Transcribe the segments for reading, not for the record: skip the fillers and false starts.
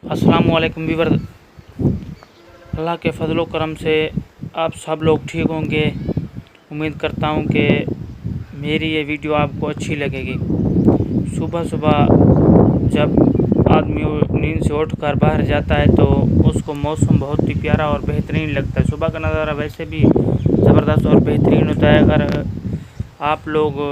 अस्सलामुअलैकुम वीवर। अल्लाह के फजलो करम से आप सब लोग ठीक होंगे। उम्मीद करता हूँ कि मेरी ये वीडियो आपको अच्छी लगेगी। सुबह सुबह जब आदमी नींद से उठकर बाहर जाता है तो उसको मौसम बहुत ही प्यारा और बेहतरीन लगता है। सुबह का नज़ारा वैसे भी ज़बरदस्त और बेहतरीन होता है। अगर आप लोग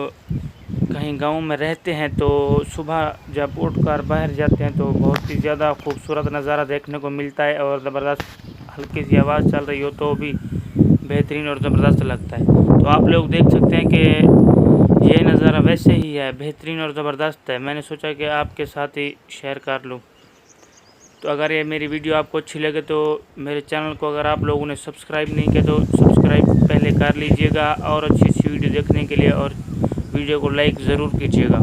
कहीं गांव में रहते हैं तो सुबह जब उठकर बाहर जाते हैं तो बहुत ही ज़्यादा खूबसूरत नज़ारा देखने को मिलता है और ज़बरदस्त हल्की सी आवाज़ चल रही हो तो भी बेहतरीन और ज़बरदस्त लगता है। तो आप लोग देख सकते हैं कि ये नज़ारा वैसे ही है, बेहतरीन और ज़बरदस्त है। मैंने सोचा कि आपके साथ ही शेयर कर लूँ। तो अगर ये मेरी वीडियो आपको अच्छी लगे तो मेरे चैनल को अगर आप लोगों ने सब्सक्राइब नहीं किया तो सब्सक्राइब पहले कर लीजिएगा और अच्छी वीडियो देखने के लिए और वीडियो को लाइक ज़रूर कीजिएगा।